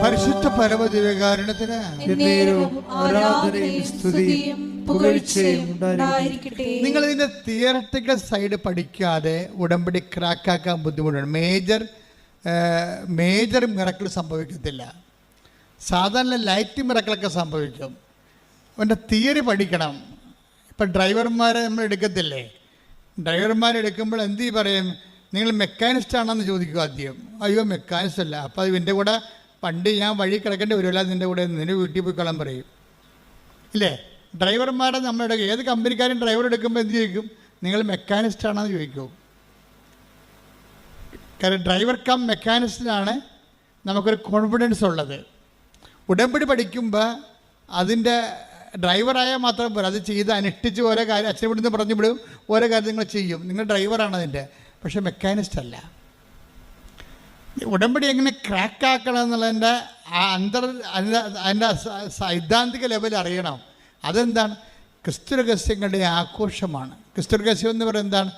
പരിശുദ്ധ പരമദിവ്യകാരുണ്യത്തിന് ആരാധനയും സ്തുതിയും പുകഴ്ചയും ഉണ്ടായിരിക്കട്ടെ. നിങ്ങൾ ഇതിന്റെ തിയററ്റിക്കൽ സൈഡ് പഠിക്കാതെ ഉടമ്പടി ക്രാക്കാക്കാൻ ബുദ്ധിമുട്ടാണ്. മേജർ മിറക്കിൾ സംഭവിക്കത്തില്ല. സാധാരണ ലൈറ്റ് മിറക്കിളൊക്കെ സംഭവിക്കും. അവൻ്റെ തിയറി പഠിക്കണം. ഇപ്പം ഡ്രൈവർമാരെ നമ്മൾ എടുക്കത്തില്ലേ, ഡ്രൈവർമാരെടുക്കുമ്പോൾ എന്ത് പറയും, നിങ്ങൾ മെക്കാനിസ്റ്റ് ആണെന്ന് ചോദിക്കുക ആദ്യം. അയ്യോ മെക്കാനിസ്റ്റ് അല്ല. അപ്പോൾ അത് എൻ്റെ കൂടെ പണ്ട് ഞാൻ വഴി കിടക്കേണ്ടി വരുമല്ല, നിൻ്റെ കൂടെ നിൻ്റെ വീട്ടിൽ പോയി കളയാൻ പറയും ഇല്ലേ. ഡ്രൈവർമാരെ നമ്മുടെ ഏത് കമ്പനിക്കാരും ഡ്രൈവർ എടുക്കുമ്പോൾ എന്ത് ചോദിക്കും, നിങ്ങൾ മെക്കാനിസ്റ്റ് ആണെന്ന് ചോദിക്കും. കാരണം ഡ്രൈവർ കം മെക്കാനിസ്റ്റിനാണ് നമുക്കൊരു കോൺഫിഡൻസ് ഉള്ളത്. ഉടമ്പടി പഠിക്കുമ്പോൾ അതിൻ്റെ ഡ്രൈവറായാൽ മാത്രം പോരാ, അത് ചെയ്ത് അനുഷ്ഠിച്ച് ഓരോ കാര്യം അച്ഛനെ വിടുന്ന് പറഞ്ഞു വിടും, ഓരോ കാര്യം നിങ്ങൾ ചെയ്യും. നിങ്ങൾ ഡ്രൈവറാണ് അതിൻ്റെ, പക്ഷേ മെക്കാനിസ്റ്റ് അല്ല. ഉടമ്പടി എങ്ങനെ ക്രാക്കാക്കണം എന്നുള്ളതിൻ്റെ അതിൻ്റെ സൈദ്ധാന്തിക ലെവൽ അറിയണം. അതെന്താണ്? ക്രിസ്തു രഹസ്യങ്ങളുടെ ആഘോഷമാണ്. ക്രിസ്തു രഹസ്യം എന്ന് പറയുന്നത് എന്താണ്?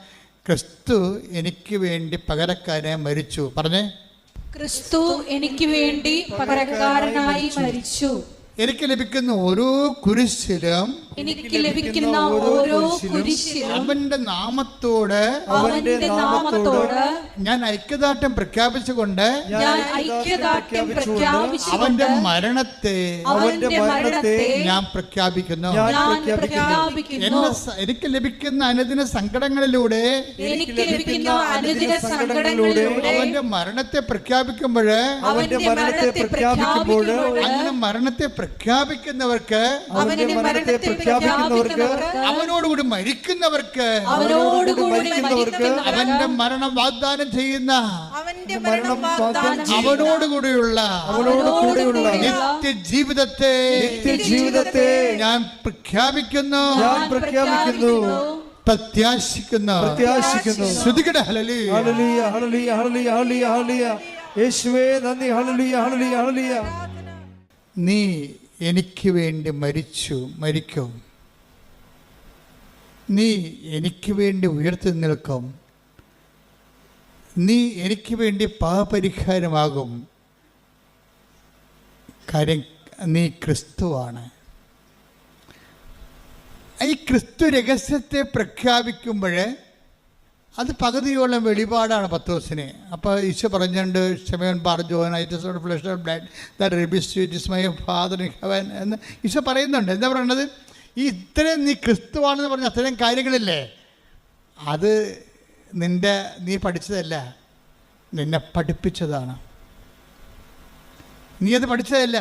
ക്രിസ്തു എനിക്ക് വേണ്ടി പകരക്കാരനായി മരിച്ചു. പറഞ്ഞേ, ക്രിസ്തു എനിക്ക് വേണ്ടി പകരക്കാരനായി മരിച്ചു. എനിക്ക് ലഭിക്കുന്ന ഓരോ കുരിശിലും അവന്റെ നാമത്തോട് ഞാൻ ഐക്യദാർഢ്യം പ്രഖ്യാപിച്ചുകൊണ്ട് അവന്റെ മരണത്തെ ഞാൻ പ്രഖ്യാപിക്കുന്നു. എനിക്ക് ലഭിക്കുന്ന അനുദിന സങ്കടങ്ങളിലൂടെ അവന്റെ മരണത്തെ പ്രഖ്യാപിക്കുമ്പോൾ അങ്ങനെ മരണത്തെ പ്രഖ്യാപിക്കുന്നവർക്ക് അവനോടുകൂടി മരിക്കുന്നവർക്ക് അവന്റെ മരണം വാഗ്ദാനം ചെയ്യുന്ന അവനോടുകൂടിയുള്ള നിത്യജീവിതത്തെ ഞാൻ പ്രഖ്യാപിക്കുന്നു, പ്രത്യാശിക്കുന്നു. ശ്രുതികട ഹല്ലേലൂയ, ഹല്ലേലൂയ, ഹല്ലേലൂയ, ഹല്ലേലൂയ, ഹല്ലേലൂയ. യേശുവേ നന്ദി. ഹല്ലേലൂയ, ഹല്ലേലൂയ, ഹല്ലേലൂയ. നീ എനിക്ക് വേണ്ടി മരിക്കും. നീ എനിക്ക് വേണ്ടി ഉയർത്തി നിൽക്കും. നീ എനിക്ക് വേണ്ടി പാപപരിഹാരമാകും. കാര്യം നീ ക്രിസ്തുവാണ്. ഈ ക്രിസ്തു രഹസ്യത്തെ പ്രഖ്യാപിക്കുമ്പോൾ അത് പകുതിയോളം വെളിപാടാണ് പത്രോസിന്. അപ്പോൾ ഈശോ പറഞ്ഞിട്ടുണ്ട്, ശമയോൻ പറഞ്ഞു, flesh and blood that reveals to it is my father in heaven എന്ന് ഈശോ പറയുന്നുണ്ട്. എന്താ പറയുന്നത്? ഈ ഇത്രയും നീ ക്രിസ്തുവാണെന്ന് പറഞ്ഞ അത്രയും കാര്യങ്ങളില്ലേ, അത് നീ പഠിച്ചതല്ല, നിന്നെ പഠിപ്പിച്ചതാണ്. നീ അത് പഠിച്ചതല്ല,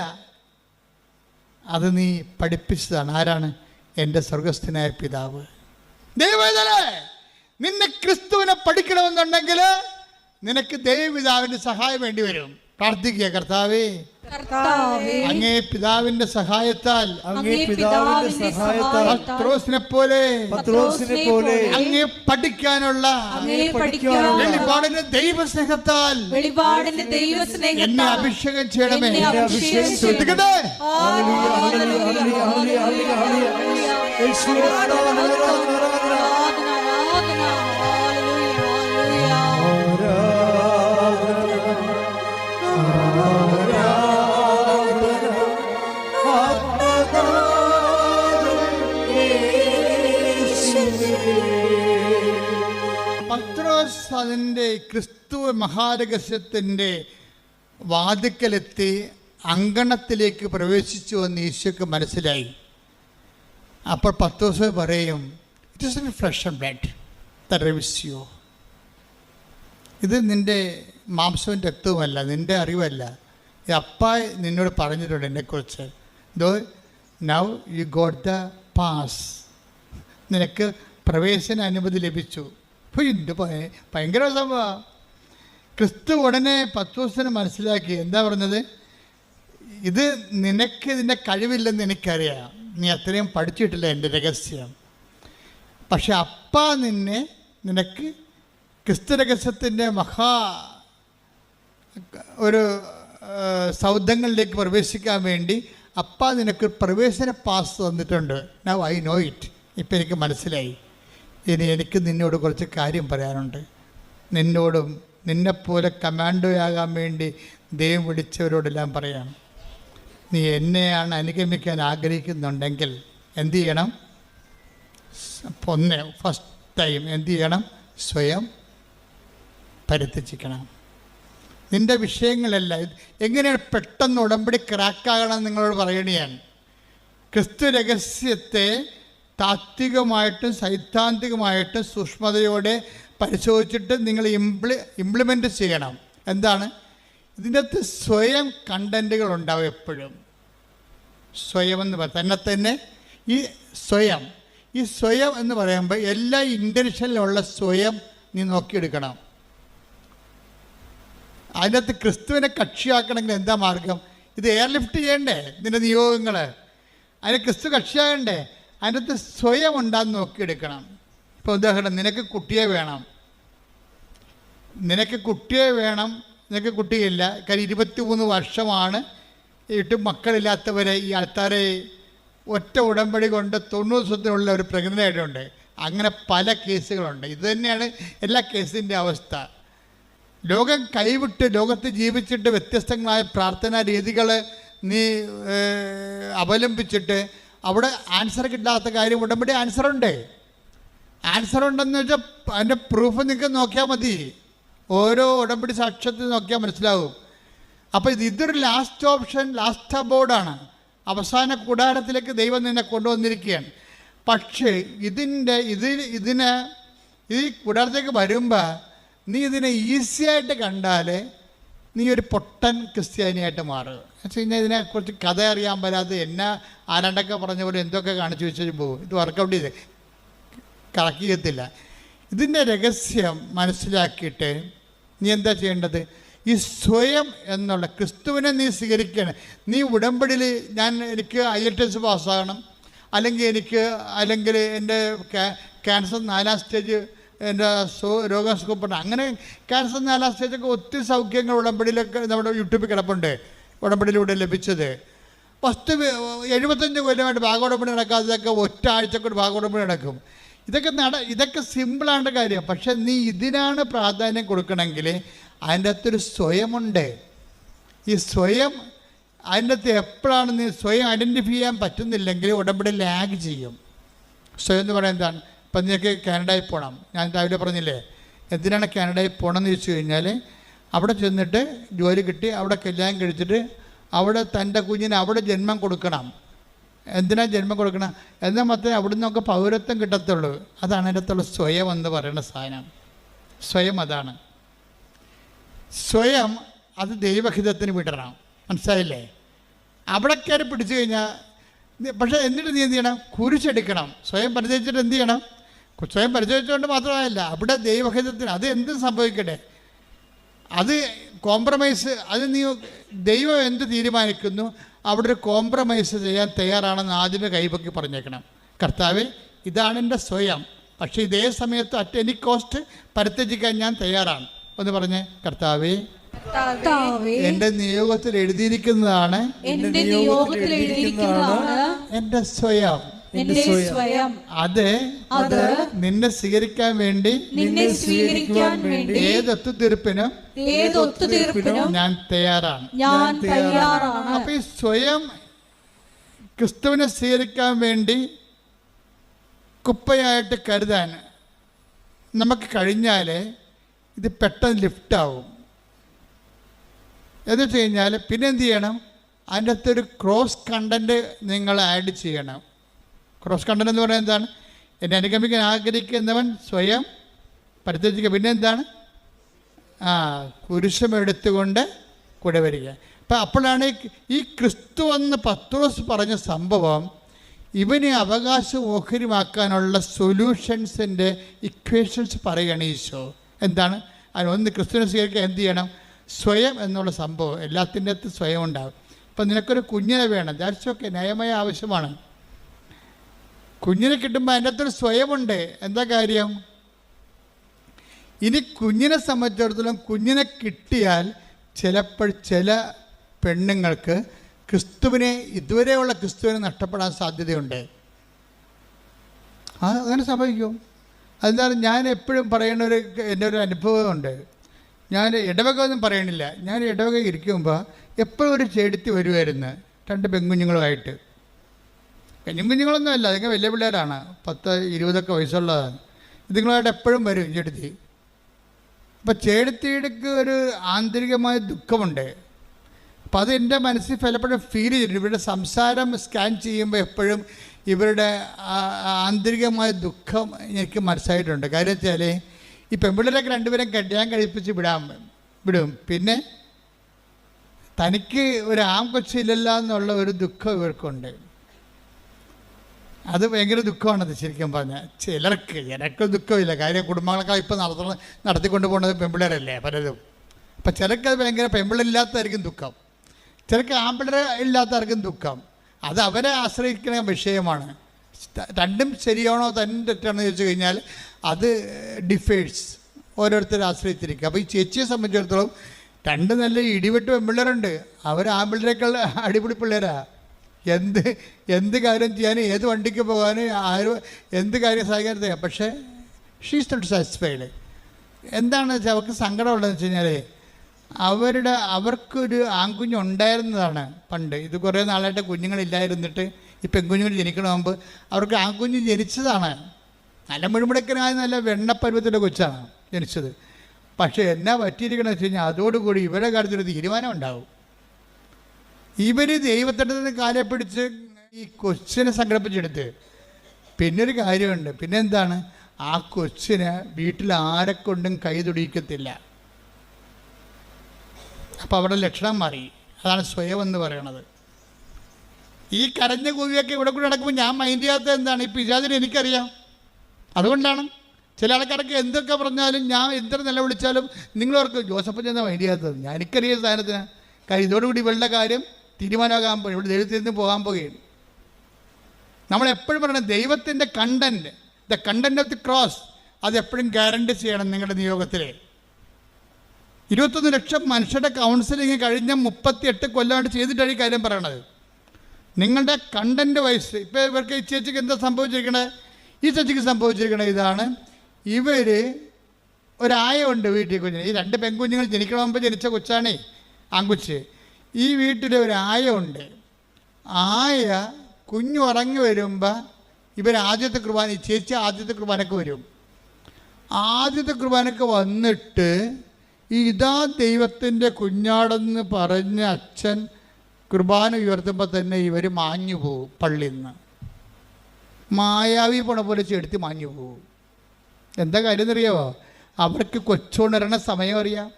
അത് നീ പഠിപ്പിച്ചതാണ്. ആരാണ്? എൻ്റെ സ്വർഗസ്ഥനായ പിതാവ്. ദൈവവേദനേ, നിന്നെ ക്രിസ്തുവിനെ പഠിക്കണമെന്നുണ്ടെങ്കിൽ നിനക്ക് ദൈവപിതാവിൻ്റെ സഹായം വേണ്ടി വരും. പ്രാർത്ഥിക്കുക, കർത്താവേ അങ്ങേ പിതാവിന്റെ സഹായത്താൽ പത്രോസിനെ പോലെ അങ്ങേ പഠിക്കാനുള്ള വെളിപാടിന്റെ ദൈവസ്നേഹത്താൽ എന്നെ അഭിഷേകം ചെയ്യണമേ. ശ്രദ്ധിക്കട്ടെ, പത്രോസ് അതിൻ്റെ ക്രിസ്തു മഹാരഹസ്യത്തിൻ്റെ വാതിക്കലെത്തി അങ്കണത്തിലേക്ക് പ്രവേശിച്ചു എന്ന് ഈശോയ്ക്ക് മനസ്സിലായി. അപ്പോൾ പത്രോസ് പറയും, it is a flesh and blood that reveals you. ഇത് നിൻ്റെ മാംസവും രക്തവുമല്ല, നിൻ്റെ അറിവല്ല. അപ്പ നിന്നോട് പറഞ്ഞിട്ടുണ്ട് എന്നെക്കുറിച്ച്. Though now you got the pass. നിനക്ക് പ്രവേശന അനുമതി ലഭിച്ചു. എൻ്റെ ഭയങ്കര സംഭവം. ക്രിസ്തു ഉടനെ പത്രോസിനെ മനസ്സിലാക്കി. എന്താ പറഞ്ഞത്? ഇത് നിനക്ക് ഇതിൻ്റെ കഴിവില്ലെന്ന് എനിക്കറിയാം, നീ അത്രയും പഠിച്ചിട്ടില്ല എൻ്റെ രഹസ്യം. പക്ഷെ അപ്പ നിനക്ക് ക്രിസ്തു രഹസ്യത്തിൻ്റെ ഒരു സൗധങ്ങളിലേക്ക് പ്രവേശിക്കാൻ വേണ്ടി അപ്പ നിനക്ക് പ്രവേശന പാസ് തന്നിട്ടുണ്ട്. Now I know it. ഇപ്പം എനിക്ക് മനസ്സിലായി. ഇനി എനിക്ക് നിന്നോട് കുറച്ച് കാര്യം പറയാനുണ്ട്. നിന്നോടും നിന്നെപ്പോലെ കമാൻഡോയാകാൻ വേണ്ടി ദൈവം വിളിച്ചവരോടെല്ലാം പറയാം, നീ എന്നെയാണ് അനുഗമിക്കാൻ ആഗ്രഹിക്കുന്നുണ്ടെങ്കിൽ എന്തു ചെയ്യണം? ഫസ്റ്റ് ടൈം എന്തു ചെയ്യണം? സ്വയം പരിത്യജിക്കണം. നിൻ്റെ വിഷയങ്ങളല്ല. എങ്ങനെയാണ് പെട്ടെന്ന് ഉടമ്പടി ക്രാക്കാകണം നിങ്ങളോട് പറയണയാണ്. ക്രിസ്തു രഹസ്യത്തെ താത്വികമായിട്ടും സൈദ്ധാന്തികമായിട്ടും സൂക്ഷ്മതയോടെ പരിശോധിച്ചിട്ട് നിങ്ങൾ ഇംപ്ലിമെൻ്റ് ചെയ്യണം. എന്താണ്? ഇതിൻ്റെ അകത്ത് സ്വയം കണ്ടൻറ്റുകൾ ഉണ്ടാവും എപ്പോഴും. സ്വയം എന്ന് പറയാം തന്നെ ഈ സ്വയം എന്ന് പറയുമ്പോൾ എല്ലാ ഇൻറ്റൻഷനിലുള്ള സ്വയം നീ നോക്കിയെടുക്കണം. അതിനകത്ത് ക്രിസ്തുവിനെ കക്ഷിയാക്കണമെങ്കിൽ എന്താ മാർഗം? ഇത് എയർലിഫ്റ്റ് ചെയ്യണ്ടേ നിൻ്റെ നിയോഗങ്ങൾ? അതിന് ക്രിസ്തു കക്ഷിയാകണ്ടേ? അതിനകത്ത് സ്വയം ഉണ്ടാന്ന് നോക്കിയെടുക്കണം. ഇപ്പോൾ ഉദാഹരണം, നിനക്ക് കുട്ടിയെ വേണം, നിനക്ക് കുട്ടിയില്ല. കാര്യം 23 വർഷമാണ് മക്കളില്ലാത്തവരെ ഈ ആൾക്കാരെ ഒറ്റ ഉടമ്പടി കൊണ്ട് 90 ദിവസത്തിനുള്ള ഒരു പ്രഗ്നൻ്റ് ആയിട്ടുണ്ട്. അങ്ങനെ പല കേസുകളുണ്ട്. ഇത് തന്നെയാണ് എല്ലാ കേസിൻ്റെ അവസ്ഥ. ലോകം കൈവിട്ട് ലോകത്ത് ജീവിച്ചിട്ട് വ്യത്യസ്തങ്ങളായ പ്രാർത്ഥനാ രീതികൾ നീ അവലംബിച്ചിട്ട് അവിടെ ആൻസർ കിട്ടാത്ത കാര്യം ഉടമ്പടി ആൻസറുണ്ടെന്ന് വെച്ചാൽ അതിൻ്റെ പ്രൂഫ് നിങ്ങൾക്ക് നോക്കിയാൽ മതി. ഓരോ ഉടമ്പടി സാക്ഷ്യത്തിൽ നോക്കിയാൽ മനസ്സിലാവും. അപ്പോൾ ഇതൊരു ലാസ്റ്റ് ഓപ്ഷൻ, ലാസ്റ്റ് അബോർഡാണ്. അവസാന കൂടാരത്തിലേക്ക് ദൈവം നിന്നെ കൊണ്ടുവന്നിരിക്കുകയാണ്. പക്ഷേ ഈ കൂടാരത്തേക്ക് വരുമ്പോൾ നീ ഇതിനെ ഈസിയായിട്ട് കണ്ടാൽ നീ ഒരു പൊട്ടൻ ക്രിസ്ത്യാനിയായിട്ട് മാറുക. എന്ന് വെച്ച് കഴിഞ്ഞാൽ ഇതിനെക്കുറിച്ച് കഥ അറിയാൻ പറ്റാതെ എന്നെ ആരാണ്ടൊക്കെ പറഞ്ഞ പോലെ എന്തൊക്കെ കാണിച്ചു വെച്ചിട്ട് പോകും. ഇത് വർക്കൗട്ട് ചെയ്ത് കറക്കിയത്തില്ല. ഇതിൻ്റെ രഹസ്യം മനസ്സിലാക്കിയിട്ട് നീ എന്താ ചെയ്യേണ്ടത്? ഈ സ്വയം എന്നുള്ള ക്രിസ്തുവിനെ നീ സ്വീകരിക്കണം. നീ ഉടമ്പടിയിൽ എനിക്ക് IELTS പാസ്സാകണം, അല്ലെങ്കിൽ എൻ്റെ ക്യാൻസർ 4ാം സ്റ്റേജ് എൻ്റെ രോഗം സുഖപ്പെടണം. അങ്ങനെ ക്യാൻസർ 4ാം സ്റ്റേജൊക്കെ ഒത്തിരി സൗഖ്യങ്ങൾ ഉടമ്പടിയിലൊക്കെ നമ്മുടെ യൂട്യൂബിൽ കിടപ്പുണ്ട്, ഉടമ്പടിയിലൂടെ ലഭിച്ചത്. ഫസ്റ്റ് 75 കൊല്ലമായിട്ട് ഭാഗോടമ്പടി നടക്കാത്തതൊക്കെ ഒറ്റ ആഴ്ചക്കൂടി ഭാഗോടമ്പടി നടക്കും. ഇതൊക്കെ സിമ്പിളാണ് കാര്യം. പക്ഷെ നീ ഇതിനാണ് പ്രാധാന്യം കൊടുക്കണമെങ്കിൽ അതിൻ്റെ അകത്തൊരു സ്വയമുണ്ട്. ഈ സ്വയം അതിൻ്റെ അകത്ത് എപ്പോഴാണ് നീ സ്വയം ഐഡൻറ്റിഫൈ ചെയ്യാൻ പറ്റുന്നില്ലെങ്കിൽ ഉടമ്പടി ലാഗ് ചെയ്യും. സ്വയം എന്ന് പറയുന്നത് എന്താണ്? ഇപ്പം നിനക്ക് കാനഡയിൽ പോകണം. ഞാൻ രാവിലെ പറഞ്ഞില്ലേ, എന്തിനാണ് കാനഡയിൽ പോകണമെന്ന് ചോദിച്ചു കഴിഞ്ഞാൽ അവിടെ ചെന്നിട്ട് ജോലി കിട്ടി, അവിടെ കല്യാണം കഴിച്ചിട്ട് അവിടെ തൻ്റെ കുഞ്ഞിന് അവിടെ ജന്മം കൊടുക്കണം. എന്തിനാ ജന്മം കൊടുക്കണം? എന്നാൽ മാത്രമേ അവിടെ നിന്നൊക്കെ പൗരത്വം കിട്ടത്തുള്ളൂ. അതാണ് അതിൻ്റെ അകത്തുള്ള സ്വയം എന്ന് പറയുന്ന സാധനം. സ്വയം അതാണ്. സ്വയം അത് ദൈവഹിതത്തിന് വിടണം. മനസ്സിലായില്ലേ? അവിടെ കയറി പിടിച്ചു കഴിഞ്ഞാൽ പക്ഷേ എന്നിട്ട് നീ എന്ത് ചെയ്യണം? കുരിശെടുക്കണം. സ്വയം പരിചയിച്ചിട്ട് എന്ത് ചെയ്യണം? സ്വയം പരിചയിച്ചുകൊണ്ട് മാത്രമല്ല, അവിടെ ദൈവഹിതത്തിന് അത് എന്തും സംഭവിക്കട്ടെ, അത് കോംപ്രമൈസ്, അത് നീ ദൈവം എന്ത് തീരുമാനിക്കുന്നു അവിടെ ഒരു കോംപ്രമൈസ് ചെയ്യാൻ തയ്യാറാണെന്ന് ആദ്യമേ കൈപൊക്കി പറഞ്ഞേക്കണം. കർത്താവേ, ഇതാണ് എൻ്റെ സ്വയം, പക്ഷേ ഇതേ സമയത്ത് അറ്റ് എനി കോസ്റ്റ് പരിത്യജിക്കാൻ ഞാൻ തയ്യാറാണ് എന്ന് പറഞ്ഞ്, കർത്താവേ എന്റെ നിയോഗത്തിൽ എഴുതിയിരിക്കുന്നതാണ് എന്റെ സ്വയം. അത് നിന്നെ സ്വീകരിക്കാൻ വേണ്ടി ഏതൊത്തുതീർപ്പിനും ഞാൻ തയ്യാറാണ്. അപ്പൊ ഈ സ്വയം ക്രിസ്തുവിനെ സ്വീകരിക്കാൻ വേണ്ടി കുപ്പയായിട്ട് കരുതാൻ നമുക്ക് കഴിഞ്ഞാൽ ഇത് പെട്ടെന്ന് ലിഫ്റ്റാവും. എന്ന് വെച്ച് കഴിഞ്ഞാൽ പിന്നെ എന്ത് ചെയ്യണം? അതിൻ്റെ അകത്തൊരു ക്രോസ് കണ്ടൻറ്റ് നിങ്ങൾ ആഡ് ചെയ്യണം. ക്രോസ് കണ്ടൻറ്റ് എന്ന് പറയുന്നത് എന്താണ്? എന്നെ അനുഗമിക്കാൻ ആഗ്രഹിക്കുന്നവൻ സ്വയം പരിത്യജിക്കുക. പിന്നെ എന്താണ്? കുരിശമെടുത്തുകൊണ്ട് കൂടെ വരിക. അപ്പം അപ്പോഴാണ് ഈ ക്രിസ്തു എന്ന് പത്രോസ് പറഞ്ഞ സംഭവം ഇവനെ അവകാശമോഹരിമാക്കാനുള്ള സൊല്യൂഷൻസിൻ്റെ ഇക്വേഷൻസ് പറയുകയാണ് ഈശോ. എന്താണ്? അതിനൊന്ന് ക്രിസ്തുവിനെ സ്വീകരിക്കാൻ എന്ത് ചെയ്യണം? സ്വയം എന്നുള്ള സംഭവം എല്ലാത്തിൻ്റെ അകത്ത് സ്വയം ഉണ്ടാകും. ഇപ്പം നിനക്കൊരു കുഞ്ഞിനെ വേണം, ദാറ്റ്സ് ഓക്കെ, ന്യായമായ ആവശ്യമാണ്. കുഞ്ഞിനെ കിട്ടുമ്പോൾ അതിൻ്റെ അകത്തൊരു സ്വയമുണ്ട്. എന്താ കാര്യം? ഇനി കുഞ്ഞിനെ സംബന്ധിച്ചിടത്തോളം കുഞ്ഞിനെ കിട്ടിയാൽ ചിലപ്പോൾ ചില പെണ്ണുങ്ങൾക്ക് ക്രിസ്തുവിനെ, ഇതുവരെയുള്ള ക്രിസ്തുവിനെ നഷ്ടപ്പെടാൻ സാധ്യതയുണ്ട്. അങ്ങനെ സംഭവിക്കും. അതെന്താണ്? ഞാൻ എപ്പോഴും പറയുന്ന എൻ്റെ ഒരു അനുഭവമുണ്ട്. ഞാൻ ഇടവക ഒന്നും പറയണില്ല, ഞാൻ ഇടവക ഇരിക്കുമ്പോൾ എപ്പോഴും ഒരു ചെടുത്തി വരുമായിരുന്നു 2 പെൺകുഞ്ഞുങ്ങളുമായിട്ട്. പെൺകുഞ്ഞുങ്ങളൊന്നും അല്ല, അതൊക്കെ വലിയ പിള്ളേരാണ്, 10-20 വയസ്സുള്ളതാണ്. ഇതുങ്ങളായിട്ട് എപ്പോഴും വരും ചെടുത്തി. അപ്പം ചേടത്തിയിടക്ക് ഒരു ആന്തരികമായ ദുഃഖമുണ്ട്. അപ്പം അത് എൻ്റെ മനസ്സിൽ പലപ്പോഴും ഫീൽ ചെയ്തിട്ടുണ്ട്. ഇവരുടെ സംസാരം സ്കാൻ ചെയ്യുമ്പോൾ എപ്പോഴും ഇവരുടെ ആന്തരികമായ ദുഃഖം എനിക്ക് മനസ്സിലായിട്ടുണ്ട്. കാര്യം വെച്ചാൽ ഈ പെൺപിള്ളേരൊക്കെ 2 പേരും കല്യാണം കഴിപ്പിച്ച് വിടും. പിന്നെ തനിക്ക് ഒരു കൊച്ചില്ലല്ല എന്നുള്ള ഒരു ദുഃഖം ഇവർക്കുണ്ട്. അത് ഭയങ്കര ദുഃഖമാണത് ശരിക്കും പറഞ്ഞാൽ. ചിലർക്ക് ദുഃഖമില്ല. കാര്യം കുടുംബങ്ങളൊക്കെ ഇപ്പം നടത്തിക്കൊണ്ട് പോകുന്നത് പെൺപിള്ളേരല്ലേ പലരും. അപ്പം ചിലർക്ക് അത് ഭയങ്കര പെൺപിള്ളേരില്ലാത്തതായിരിക്കും ദുഃഖം, ചിലർക്ക് ആൺപിള്ളേർ ഇല്ലാത്തവർക്കും ദുഃഖം. അത് അവരെ ആശ്രയിക്കുന്ന വിഷയമാണ്. രണ്ടും ശരിയാണോ തന്നെ തെറ്റാണോ ചോദിച്ചു കഴിഞ്ഞാൽ അത് ഡിഫേഴ്സ്, ഓരോരുത്തരെ ആശ്രയിച്ചിരിക്കുക. അപ്പോൾ ഈ ചേച്ചിയെ സംബന്ധിച്ചിടത്തോളം 2 നല്ല ഇടിവെട്ട് പെൺപിള്ളേരുണ്ട്. അവർ ആൺപിള്ളേരേക്കാൾ അടിപൊളി പിള്ളേരാണ്. എന്ത് കാര്യം ചെയ്യാനും ഏത് വണ്ടിക്ക് പോകാനും ആരും എന്ത് കാര്യം സഹായിക്കാൻ ചെയ്യാം. പക്ഷേ ഷീസ് നോട്ട് സാറ്റിസ്ഫൈഡ്. എന്താണെന്ന് വെച്ചാൽ അവർക്ക് സങ്കടമുള്ളതെന്ന് വെച്ച് കഴിഞ്ഞാൽ അവർക്കൊരു ആൺകുഞ്ഞുണ്ടായിരുന്നതാണ് പണ്ട്. ഇത് കുറേ നാളായിട്ട് കുഞ്ഞുങ്ങളില്ലായിരുന്നിട്ട് ഈ പെൺകുഞ്ഞുങ്ങൾ ജനിക്കണ മുമ്പ് അവർക്ക് ആൺകുഞ്ഞ് ജനിച്ചതാണ്. നല്ല മുഴുമുടക്കനായ നല്ല വെണ്ണപ്പരുവത്തിൻ്റെ കൊച്ചാണ് ജനിച്ചത്. പക്ഷേ എന്നാ പറ്റിയിരിക്കണമെന്ന് വെച്ച് കഴിഞ്ഞാൽ അതോടുകൂടി ഇവരുടെ കാര്യത്തിലൊരു തീരുമാനം ഉണ്ടാവും. ഇവർ ദൈവത്തിൻ്റെ നിന്ന് കാലെ പിടിച്ച് ഈ കൊച്ചിനെ സംഘടിപ്പിച്ചെടുത്ത് പിന്നൊരു കാര്യമുണ്ട്. പിന്നെ എന്താണ്, ആ കൊച്ചിനെ വീട്ടിൽ ആരെക്കൊണ്ടും കൈ തൊടിയിക്കത്തില്ല. അപ്പോൾ അവിടെ ലക്ഷണം മാറി. അതാണ് സ്വയം എന്ന് പറയണത്. ഈ കരഞ്ഞ കൂവിയൊക്കെ ഇവിടെ കൂടെ നടക്കുമ്പോൾ ഞാൻ മൈൻഡ് ചെയ്യാത്ത എന്താണ്, ഈ പിശാചിനെ എനിക്കറിയാം. അതുകൊണ്ടാണ് ചില ആൾക്കാരൊക്കെ എന്തൊക്കെ പറഞ്ഞാലും ഞാൻ എന്തൊരു നിലവിളിച്ചാലും നിങ്ങളവർക്ക് ജോസഫ് ചെന്ന മൈൻഡ് ചെയ്യാത്തത്. ഞാൻ എനിക്കറിയാം സ്ഥാനത്തിന്. കാര്യം ഇതോടുകൂടി ഇവളുടെ കാര്യം തീരുമാനമാകാൻ പോയി, ഇവിടെ ദൈവത്തിൽ നിന്ന് പോകാൻ പോകുകയാണ്. നമ്മളെപ്പോഴും പറയണം ദൈവത്തിൻ്റെ content, the content of the cross, അതെപ്പോഴും ഗ്യാരണ്ടി ചെയ്യണം നിങ്ങളുടെ നിയോഗത്തിൽ. 21 ലക്ഷം മനുഷ്യരുടെ കൗൺസിലിങ് കഴിഞ്ഞ 38 കൊല്ലമായിട്ട് ചെയ്തിട്ടാണ് ഈ കാര്യം പറയണത്. നിങ്ങളുടെ കണ്ടൻറ്റ് വൈസ് ഇപ്പോൾ ഇവർക്ക് ഈ ചേച്ചിക്ക് എന്താ സംഭവിച്ചിരിക്കണേ, ഈ ചേച്ചിക്ക് സംഭവിച്ചിരിക്കണേ ഇതാണ്. ഇവർ ഒരായുണ്ട് വീട്ടിൽ കുഞ്ഞിന്. ഈ 2 പെൺകുഞ്ഞുങ്ങൾ ജനിക്കണ മുമ്പ് ജനിച്ച കൊച്ചാണേ ആൺകുച്ച്. ഈ വീട്ടിൽ ഒരു ആയുണ്ട്. ആയ കുഞ്ഞു ഉറങ്ങി വരുമ്പോൾ ഇവർ ആദ്യത്തെ കുർബാന, ഈ ചേച്ചി ആദ്യത്തെ കുർബാനക്ക് വരും. ആദ്യത്തെ കുർബാനക്ക് വന്നിട്ട് ഇതാ ദൈവത്തിൻ്റെ കുഞ്ഞാടെന്ന് പറഞ്ഞ് അച്ഛൻ കുർബാന ഉയർത്തുമ്പോൾ തന്നെ ഇവർ മാഞ്ഞു പോകും. പള്ളിയിൽ നിന്ന് മായാവി പോണ പോലെ ചെടുത്ത് മാഞ്ഞു പോകും. എന്താ കാര്യം എന്നറിയാമോ, അവർക്ക് കൊച്ചുണരണ സമയം അറിയാം.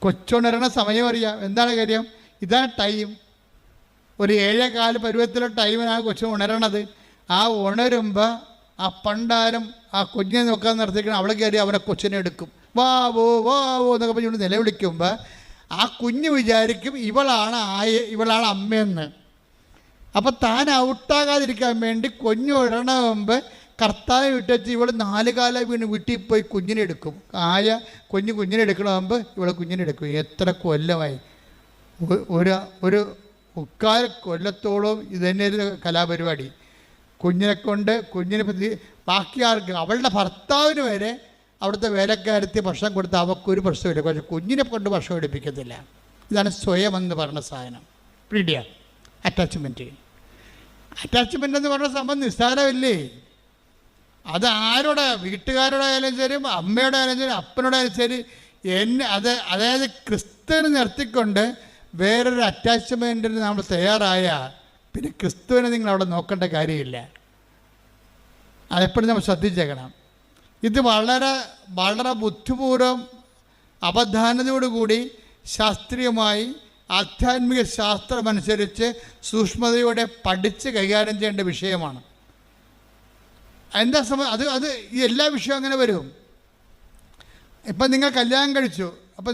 കൊച്ചുണരണ സമയം അറിയാം. എന്താണ് കാര്യം, ഇതാണ് ടൈം. ഒരു 7:15 പരുവത്തിലെ ടൈമിനാണ് കൊച്ചു ഉണരണത്. ആ ഉണരുമ്പോൾ ആ പണ്ടാരം ആ കുഞ്ഞിനെ നോക്കാൻ നിർത്തിക്കണം. അവളെ കയറി അവനെ കൊച്ചിനെ എടുക്കും. വാവോ വാവോ എന്നൊക്കെ പറഞ്ഞുകൊണ്ട് നിലവിളിക്കുമ്പോൾ ആ കുഞ്ഞ് വിചാരിക്കും ഇവളാണ് അമ്മയെന്ന്. അപ്പം താൻ ഔട്ടാകാതിരിക്കാൻ വേണ്ടി കുഞ്ഞ് ഉടണ മുമ്പ് കർത്താവ് വിട്ടച്ച് ഇവൾ 4 കാലം വീണ് വീട്ടിൽ പോയി കുഞ്ഞിനെ എടുക്കും. കുഞ്ഞിനെ എടുക്കണ മുമ്പ് ഇവളെ കുഞ്ഞിനെ എടുക്കും. എത്ര കൊല്ലമായി, ഒരു 3/4 കൊല്ലത്തോളം ഇതന്നെ ഒരു കലാപരിപാടി. കുഞ്ഞിനെ പറ്റി ബാക്കി ആർക്ക്, അവളുടെ ഭർത്താവിന് വരെ അവിടുത്തെ വേലക്കാരത്തി ഭക്ഷണം കൊടുത്ത് അവൾക്കൊരു പ്രശ്നമില്ല. പക്ഷേ കുഞ്ഞിനെ കൊണ്ട് ഭക്ഷണം എടുപ്പിക്കത്തില്ല. ഇതാണ് സ്വയം എന്ന് പറഞ്ഞ സാധനം. പിടിയ അറ്റാച്ച്മെൻറ്റ് എന്ന് പറഞ്ഞ സംഭവം നിസ്സാരമല്ലേ. അത് വീട്ടുകാരോടായാലും ശരി, അമ്മയോടായാലും ശരി, അപ്പനോടായാലും ശരി, അതായത് ക്രിസ്തുവിനെ നിർത്തിക്കൊണ്ട് വേറൊരു അറ്റാച്ച്മെൻറ്റിന് നമ്മൾ തയ്യാറായ പിന്നെ ക്രിസ്തുവിനെ നിങ്ങൾ അവിടെ നോക്കേണ്ട കാര്യമില്ല. അതെപ്പോഴും നമ്മൾ ശ്രദ്ധിച്ചേക്കണം. ഇത് വളരെ വളരെ ബുദ്ധിപൂർവ്വം അവധാനതയോടുകൂടി ശാസ്ത്രീയമായി ആധ്യാത്മിക ശാസ്ത്രമനുസരിച്ച് സൂക്ഷ്മതയോടെ പഠിച്ച് കൈകാര്യം ചെയ്യേണ്ട വിഷയമാണ്. എന്താ അത് ഈ എല്ലാ വിഷയവും അങ്ങനെ വരും. ഇപ്പം നിങ്ങൾ കല്യാണം കഴിച്ചു, അപ്പോൾ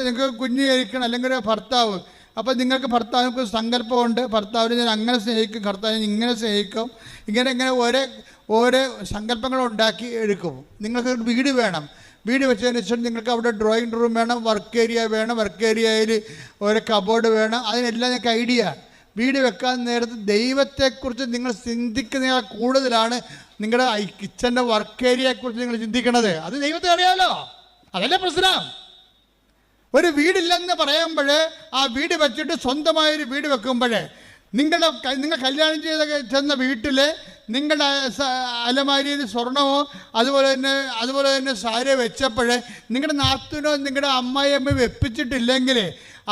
നിങ്ങൾക്ക് കുഞ്ഞ് കഴിക്കണം, അല്ലെങ്കിൽ ഒരു ഭർത്താവ്. അപ്പോൾ നിങ്ങൾക്ക് ഭർത്താവിനൊക്കെ സങ്കല്പമുണ്ട്, ഭർത്താവിനെ ഞാൻ അങ്ങനെ സ്നേഹിക്കും, ഭർത്താവിനെ ഇങ്ങനെ സ്നേഹിക്കും, ഇങ്ങനെ ഓരോ സങ്കല്പങ്ങളുണ്ടാക്കി എടുക്കും. നിങ്ങൾക്ക് വീട് വേണം, വീട് വെച്ചതിന് ശേഷം നിങ്ങൾക്ക് അവിടെ ഡ്രോയിങ് റൂം വേണം, വർക്ക് ഏരിയ വേണം, വർക്ക് ഏരിയയിൽ ഒരു കബോർഡ് വേണം. അതിനെല്ലാം നിങ്ങൾക്ക് ഐഡിയ. വീട് വെക്കാൻ നേരത്ത് ദൈവത്തെക്കുറിച്ച് നിങ്ങൾ ചിന്തിക്കുന്നതിനേക്കാൾ കൂടുതലാണ് നിങ്ങളുടെ കിച്ചൻ്റെ വർക്ക് ഏരിയയെക്കുറിച്ച് നിങ്ങൾ ചിന്തിക്കണത്. അത് ദൈവത്തെ അറിയാമല്ലോ. അതല്ലേ പ്രശ്നം. ഒരു വീടില്ലെന്ന് പറയുമ്പോൾ ആ വീട് വെച്ചിട്ട് സ്വന്തമായൊരു വീട് വെക്കുമ്പോൾ നിങ്ങൾ കല്യാണം ചെന്ന വീട്ടിൽ നിങ്ങളുടെ അലമാരിയിൽ സ്വർണമോ അതുപോലെ തന്നെ സാരി വെച്ചപ്പോൾ നിങ്ങളുടെ നാത്തൂനോ നിങ്ങളുടെ അമ്മായിയമ്മ വെപ്പിച്ചിട്ടില്ലെങ്കിൽ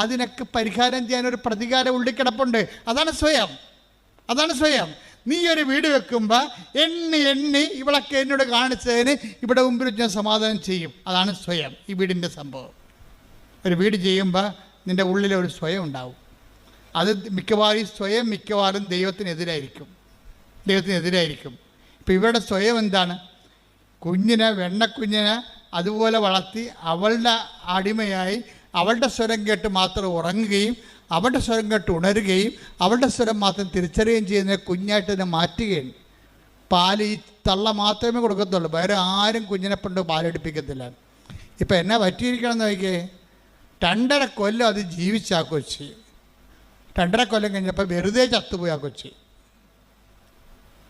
അതിനൊക്കെ പരിഹാരം ചെയ്യാനൊരു പ്രതികാരം ഉള്ളിൽ കിടപ്പുണ്ട്. അതാണ് സ്വയം. നീ ഒരു വീട് വെക്കുമ്പോൾ എണ്ണി ഇവളൊക്കെ എന്നോട് കാണിച്ചതിന് ഇവിടെ മുമ്പിൽ ഞാൻ സമാധാനം ചെയ്യും. അതാണ് സ്വയം. ഈ വീടിൻ്റെ സംഭവം. ഒരു വീട് ചെയ്യുമ്പോൾ നിൻ്റെ ഉള്ളിലൊരു സ്വയം ഉണ്ടാവും. അത് മിക്കവാറും ദൈവത്തിനെതിരായിരിക്കും. ഇപ്പം ഇവരുടെ സ്വയം എന്താണ്? വെണ്ണക്കുഞ്ഞിനെ അതുപോലെ വളർത്തി അവളുടെ അടിമയായി അവളുടെ സ്വരം കേട്ട് മാത്രം ഉറങ്ങുകയും അവളുടെ സ്വരം കേട്ട് ഉണരുകയും അവളുടെ സ്വരം മാത്രം തിരിച്ചറിയുകയും ചെയ്യുന്ന കുഞ്ഞായിട്ട് തന്നെ മാറ്റുകയാണ്. പാല് ഈ തള്ള മാത്രമേ കൊടുക്കത്തുള്ളൂ, വേറെ ആരും കുഞ്ഞിനെ കൊണ്ട് പാലെടുപ്പിക്കത്തില്ല. ഇപ്പം എന്നാ പറ്റിയിരിക്കണം എന്ന് നോക്കിയേ, 2.5 കൊല്ലം അത് ജീവിച്ചാ കൊച്ചി. 2.5 കൊല്ലം കഴിഞ്ഞപ്പോൾ വെറുതെ ചത്തുപോയി ആ കൊച്ചി.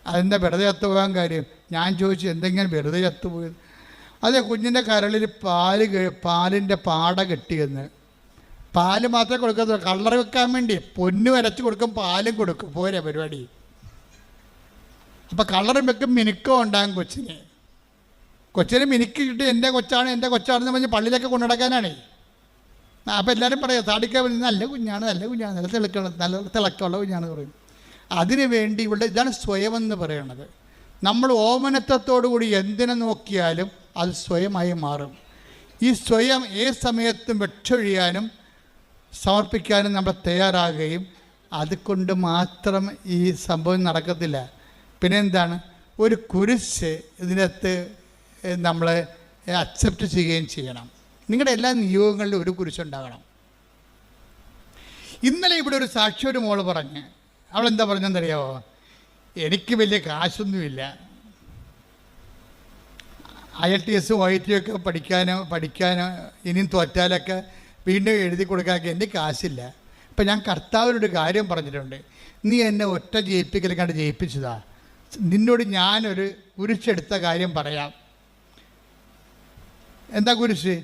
അതെന്താ വെറുതെ ചത്തുപോകാൻ കാര്യം? ഞാൻ ചോദിച്ചു, എന്തെങ്കിലും വെറുതെ ചത്തുപോയത്? അതെ, കുഞ്ഞിൻ്റെ കരളിൽ പാലിൻ്റെ പാട കെട്ടിയെന്ന്. പാല് മാത്രമേ കൊടുക്കത്തുള്ളൂ, കളർ വെക്കാൻ വേണ്ടി പൊന്നു വരച്ച് കൊടുക്കും, പാലും കൊടുക്കും, പോരെ പരിപാടി. അപ്പം കളറും വെക്കും, മിനുക്കം ഉണ്ടാകും കൊച്ചിന് മിനുക്ക് കിട്ടി എൻ്റെ കൊച്ചാണെന്ന് പറഞ്ഞ് പള്ളിയിലൊക്കെ കൊണ്ടുനടക്കാനാണ്. അപ്പം എല്ലാവരും പറയാം, താടിക്കാൻ വേണ്ടി നല്ല കുഞ്ഞാണ്, നല്ല തിളക്കമുള്ള കുഞ്ഞാണെന്ന് പറയും. അതിനു വേണ്ടി ഇവിടെ ഇതാണ് സ്വയമെന്ന് പറയണത്. നമ്മൾ ഓമനത്വത്തോടു കൂടി എന്തിനെ നോക്കിയാലും അത് സ്വയമായി മാറും. ഈ സ്വയം ഏത് സമയത്തും വെച്ചൊഴിയാനും സമർപ്പിക്കാനും നമ്മൾ തയ്യാറാകുകയും അതുകൊണ്ട് മാത്രം ഈ സംഭവം നടക്കത്തില്ല. പിന്നെ എന്താണ്? ഒരു കുരിശ് ഇതിനകത്ത് നമ്മൾ അക്സെപ്റ്റ് ചെയ്യുകയും ചെയ്യണം. നിങ്ങളുടെ എല്ലാ നിയോഗങ്ങളിലും ഒരു കുരിശുണ്ടാകണം. ഇന്നലെ ഇവിടെ ഒരു സാക്ഷി ഒരു മോള് പറഞ്ഞ്, അവളെന്താ പറഞ്ഞെന്നറിയാമോ? എനിക്ക് വലിയ കാശൊന്നുമില്ല, IELTS OIT ഒക്കെ പഠിക്കാനോ ഇനിയും തോറ്റാലൊക്കെ വീണ്ടും എഴുതി കൊടുക്കാനൊക്കെ എൻ്റെ കാശില്ല. ഇപ്പം ഞാൻ കർത്താവിനൊരു കാര്യം പറഞ്ഞിട്ടുണ്ട്, നീ എന്നെ ഒറ്റ ജയിപ്പിക്കലൊക്കെ ജയിപ്പിച്ചതാ, നിന്നോട് ഞാനൊരു കുരിശെടുത്ത കാര്യം പറയാം. എന്താ കുരിശ്?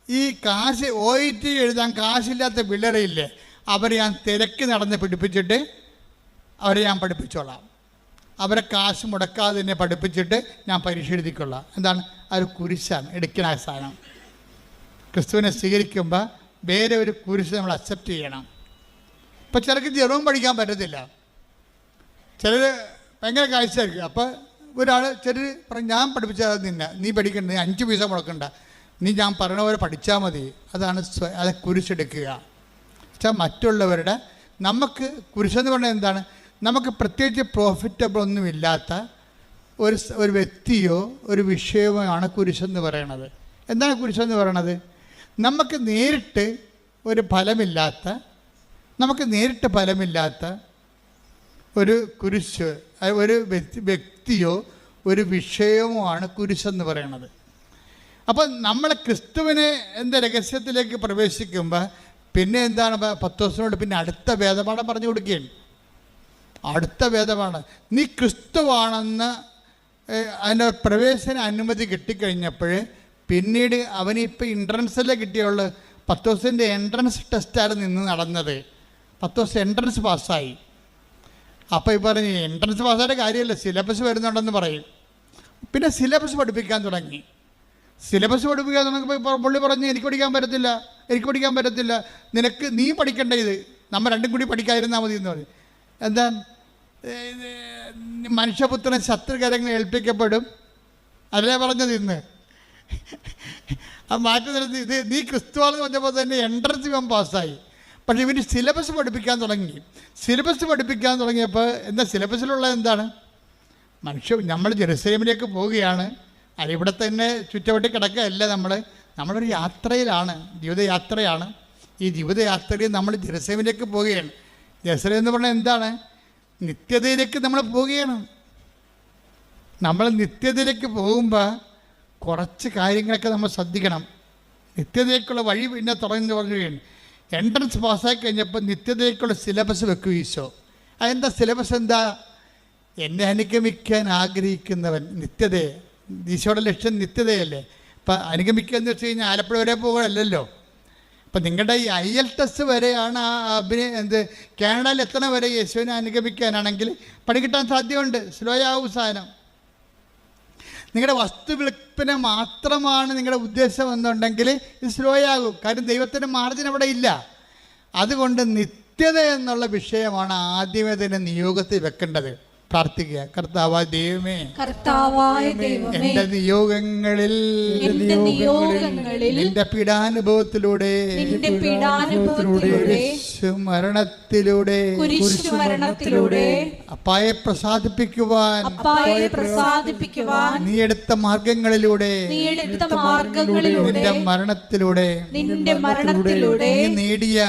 ഈ കാശ് OIT എഴുതാൻ കാശില്ലാത്ത പിള്ളേരെയില്ലേ, അവരെ ഞാൻ തിരക്ക് നടന്ന് പിടിപ്പിച്ചിട്ട് അവരെ ഞാൻ പഠിപ്പിച്ചോളാം. അവരെ കാശ് മുടക്കാതെ തന്നെ പഠിപ്പിച്ചിട്ട് ഞാൻ പരീക്ഷ എഴുതിക്കൊള്ളാം. എന്താണ്? ഒരു കുരിശാണ് എടുക്കുന്ന ആ സാധനം. ക്രിസ്തുവിനെ സ്വീകരിക്കുമ്പോൾ വേറെ ഒരു കുരിശ് നമ്മൾ അക്സെപ്റ്റ് ചെയ്യണം. ഇപ്പോൾ ചിലർക്ക് ജെറോം പഠിക്കാൻ പറ്റത്തില്ല, ചിലർ ഭയങ്കര കാഴ്ചയായിരിക്കും. അപ്പോൾ ചിലർ പറയും, ഞാൻ പഠിപ്പിച്ചാൽ നീ പഠിക്കണ്ട, നീ 5 പൈസ മുടക്കണ്ട, നീ ഞാൻ പറയണ പോലെ പഠിച്ചാൽ മതി. അത് കുരിശെടുക്കുക. വെച്ചാൽ മറ്റുള്ളവരുടെ നമുക്ക് കുരിശെന്ന് പറഞ്ഞാൽ എന്താണ്? നമുക്ക് പ്രത്യേകിച്ച് പ്രോഫിറ്റബിൾ ഒന്നുമില്ലാത്ത ഒരു വ്യക്തിയോ ഒരു വിഷയമോ ആണ് കുരിശെന്ന് പറയണത്. എന്താണ് കുരിശെന്ന് പറയണത്? നമുക്ക് നേരിട്ട് ഫലമില്ലാത്ത ഒരു കുരിശ്, ഒരു വ്യക്തിയോ ഒരു വിഷയമോ ആണ് കുരിശെന്ന് പറയണത്. അപ്പം നമ്മൾ ക്രിസ്തുവിനെ രഹസ്യത്തിലേക്ക് പ്രവേശിക്കുമ്പോൾ പിന്നെ എന്താണ്? പത്രോസിനോട് പിന്നെ അടുത്ത വേദപാഠം പറഞ്ഞു കൊടുക്കുകയാണ്. അടുത്ത വേദപാഠം, നീ ക്രിസ്തുവാണെന്ന് അതിൻ്റെ പ്രവേശന അനുമതി കിട്ടിക്കഴിഞ്ഞപ്പോൾ പിന്നീട് അവനിപ്പോൾ എൻട്രൻസിലേ കിട്ടിയുള്ളൂ. പത്രോസിൻ്റെ എൻട്രൻസ് ടെസ്റ്റാണ് നിന്ന് നടന്നത്. പത്രോസ് എൻട്രൻസ് പാസ്സായി. അപ്പോൾ ഈ പറഞ്ഞ് എൻട്രൻസ് പാസ്സായിട്ട് കാര്യമല്ല, സിലബസ് വരുന്നുണ്ടെന്ന് പറയും. പിന്നെ സിലബസ് പഠിപ്പിക്കാൻ തുടങ്ങി. ഇപ്പോൾ പുള്ളി പറഞ്ഞ് എനിക്ക് പഠിക്കാൻ പറ്റത്തില്ല, നീ പഠിക്കേണ്ട, ഇത് നമ്മൾ രണ്ടും കൂടി പഠിക്കാതിരുന്നാൽ മതി എന്ന് പറയും. എന്താ? മനുഷ്യപുത്രൻ ശത്രുകരങ്ങൾ ഏൽപ്പിക്കപ്പെടും, അതല്ലേ പറഞ്ഞത് ഇന്ന്. ആ മാറ്റം നിർത്തി ഇത് നീ ക്രിസ്തുവാണെന്ന് പറഞ്ഞപ്പോൾ തന്നെ എൻട്രൻസ് ഇവൻ പാസ്സായി. പക്ഷേ ഇവന് സിലബസ് പഠിപ്പിക്കാൻ തുടങ്ങിയപ്പോൾ എന്താ സിലബസിലുള്ള എന്താണ്? നമ്മൾ ജെറുസലേമിലേക്ക് പോവുകയാണ്, ഇവിടെ തന്നെ ചുറ്റവട്ടി കിടക്കുകയല്ല, നമ്മളൊരു യാത്രയിലാണ്, ജീവിതയാത്രയാണ്. ഈ ജീവിതയാത്രയിൽ നമ്മൾ ജെറുസലേമിലേക്ക് പോവുകയാണ്. ജെറുസലേം എന്ന് പറഞ്ഞാൽ എന്താണ്? നിത്യതയിലേക്ക് നമ്മൾ പോവുകയാണ്. നമ്മൾ നിത്യതയിലേക്ക് പോകുമ്പോൾ കുറച്ച് കാര്യങ്ങളൊക്കെ നമ്മൾ ശ്രദ്ധിക്കണം. നിത്യതയിലേക്കുള്ള വഴി പിന്നെ പറയുകയാണ്. എൻട്രൻസ് പാസ്സാക്കി കഴിഞ്ഞപ്പോൾ നിത്യതയിലേക്കുള്ള സിലബസ് വെക്കും ഈശോ. അതെന്താ സിലബസ്? എന്താ? എന്നെ അനുഗമിക്കാൻ ആഗ്രഹിക്കുന്നവൻ, നിത്യതയെ, ഈശോയുടെ ലക്ഷ്യം നിത്യതയല്ലേ. ഇപ്പം അനുഗമിക്കുക എന്ന് വെച്ച് കഴിഞ്ഞാൽ ആലപ്പുഴ വരെ പോകുകയല്ലല്ലോ. അപ്പം നിങ്ങളുടെ ഈ IELTS വരെയാണ് കാനഡയിൽ എത്തണ വരെ യേശുവിനെ അനുഗമിക്കാനാണെങ്കിൽ പണി കിട്ടാൻ സാധ്യതയുണ്ട്. സ്ലോ ആവും സാധനം. നിങ്ങളുടെ വസ്തുവിൽപ്പന മാത്രമാണ് നിങ്ങളുടെ ഉദ്ദേശം എന്നുണ്ടെങ്കിൽ ഇത് സ്ലോ ആകും. കാര്യം ദൈവത്തിൻ്റെ മാർജിൻ അവിടെ ഇല്ല. അതുകൊണ്ട് നിത്യത എന്നുള്ള വിഷയമാണ് ആദ്യമേ തന്നെ നിയോഗത്തിൽ വെക്കേണ്ടത്. പ്രാർത്ഥിക്കുക. കർത്താവായ ദൈവമേ, എന്റെ നിയോഗങ്ങളിൽ നിന്റെ പീഡാനുഭവത്തിലൂടെ മരണത്തിലൂടെ അപ്പായെ പ്രസാദിപ്പിക്കുവാൻ നീ എടുത്ത മാർഗങ്ങളിലൂടെ നിന്റെ മരണത്തിലൂടെ നീ നേടിയ